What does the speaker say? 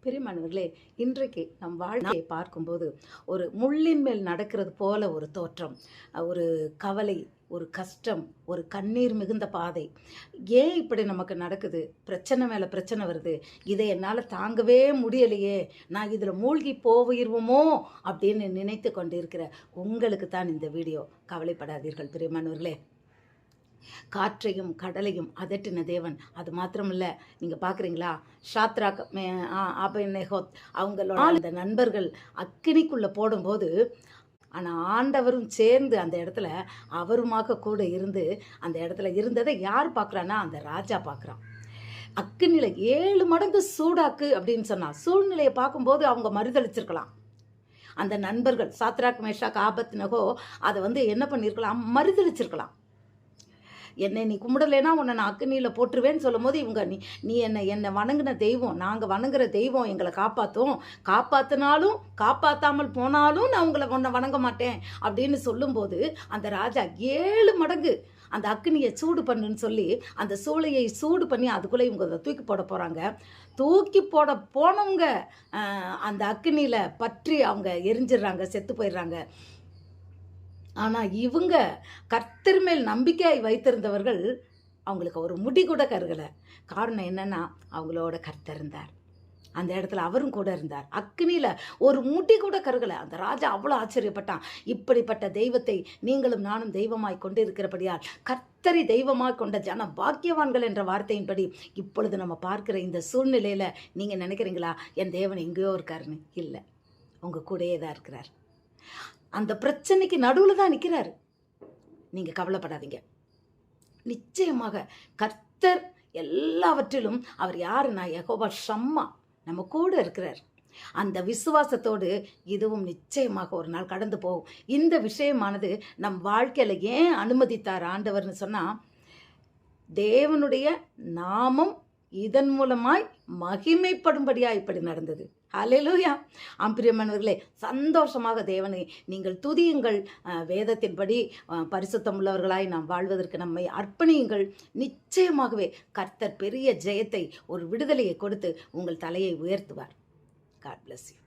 பிரியமானவர்களே, இன்றைக்கு நம் வாழ்க்கையை பார்க்கும்போது ஒரு முள்ளின் மேல் நடக்கிறது போல ஒரு தோற்றம், ஒரு கவலை, ஒரு கஷ்டம், ஒரு கண்ணீர் மிகுந்த பாதை. ஏன் இப்படி நமக்கு நடக்குது? பிரச்சனை மேலே பிரச்சனை வருது. இதை என்னால் தாங்கவே முடியலையே, நான் இதில் மூழ்கி போயிருவோமோ அப்படின்னு நினைத்து கொண்டிருக்கிற உங்களுக்கு தான் இந்த வீடியோ. கவலைப்படாதீர்கள் பிரியமானவர்களே. காற்றையும் கடலையும் அதட்டின தேவன். அது மாத்திரமில்ல, நீங்கள் பார்க்குறீங்களா, ஷாத்ராக் ஆபேத்நேகோ அவங்களோட அந்த நண்பர்கள் அக்கினிக்குள்ளே போடும்போது, ஆனால் ஆண்டவரும் சேர்ந்து அந்த இடத்துல அவருமாக கூட இருந்து அந்த இடத்துல இருந்ததை யார் பார்க்குறான்னா அந்த ராஜா பார்க்குறான். அக்கினியில் 7 மடங்கு சூடாக்கு அப்படின்னு சொன்னான். சூழ்நிலையை பார்க்கும்போது அவங்க மறுதளிச்சிருக்கலாம். அந்த நண்பர்கள் சாத்ராக் மேஷாக் ஆபேத்நேகோ அதை என்ன பண்ணியிருக்கலாம், மறுதளிச்சிருக்கலாம். என்னை நீ கும்பிடலைன்னா உன்னை நான் அக்னியில் போட்டுருவேன்னு சொல்லும் போது இவங்க நீ என்னை வணங்கின தெய்வம், நாங்கள் வணங்குற தெய்வம் எங்களை காப்பாற்றினாலும் காப்பாற்றாமல் போனாலும் நான் உன்னை வணங்க மாட்டேன் அப்படின்னு சொல்லும்போது அந்த ராஜா 7 மடங்கு அந்த அக்னியை சூடு பண்ணுன்னு சொல்லி அந்த சூளையை சூடு பண்ணி அதுக்குள்ளே இவங்க தூக்கி போட போகிறாங்க. தூக்கி போட போனவங்க அந்த அக்னியில் பற்றி அவங்க எரிஞ்சிடுறாங்க, செத்து போயிடுறாங்க. ஆனால் இவங்க கர்த்தர் மேல் நம்பிக்கையாய் வைத்திருந்தவர்கள், அவங்களுக்கு ஒரு முடி கூட கருகலை. காரணம் என்னன்னா, அவங்களோட கர்த்தர் இருந்தார். அந்த இடத்துல அவரும் கூட இருந்தார். அக்னியில் ஒரு முடி கூட கருகலை. அந்த ராஜா அவ்வளோ ஆச்சரியப்பட்டான். இப்படிப்பட்ட தெய்வத்தை நீங்களும் நானும் தெய்வமாய் கொண்டு இருக்கிறபடியால் கர்த்தரை தெய்வமாக கொண்ட ஜன பாக்கியவான்கள் என்ற வார்த்தையின்படி இப்பொழுது நம்ம பார்க்குற இந்த சூழ்நிலையில் நீங்கள் நினைக்கிறீங்களா என் தேவன் எங்கேயோ இருக்காருன்னு? இல்லை, உங்கள் கூடயே தான் இருக்கிறார். அந்த பிரச்சனைக்கு நடுவில் தான் நிற்கிறாரு. நீங்கள் கவலைப்படாதீங்க. நிச்சயமாக கர்த்தர் எல்லாவற்றிலும் அவர் யாருன்னா யெகோவா ஷம்மா, நம்ம கூட இருக்கிறார். அந்த விசுவாசத்தோடு இதுவும் நிச்சயமாக ஒரு நாள் கடந்து போகும். இந்த விஷயமானது நம் வாழ்க்கையில் ஏன் அனுமதித்தார் ஆண்டவர்னு சொன்னால், தேவனுடைய நாமம் இதன் மூலமாய் மகிமைப்படும்படியாக இப்படி நடந்தது. ஹல்லேலூயா. பிரியமானவர்களே, சந்தோஷமாக தேவனை நீங்கள் துதியுங்கள். வேதத்தின்படி பரிசுத்தம் உள்ளவர்களாய் நாம் வாழ்வதற்கு நம்மை அர்ப்பணியுங்கள். நிச்சயமாகவே கர்த்தர் பெரிய ஜெயத்தை, ஒரு விடுதலையை கொடுத்து உங்கள் தலையை உயர்த்துவார். God bless you.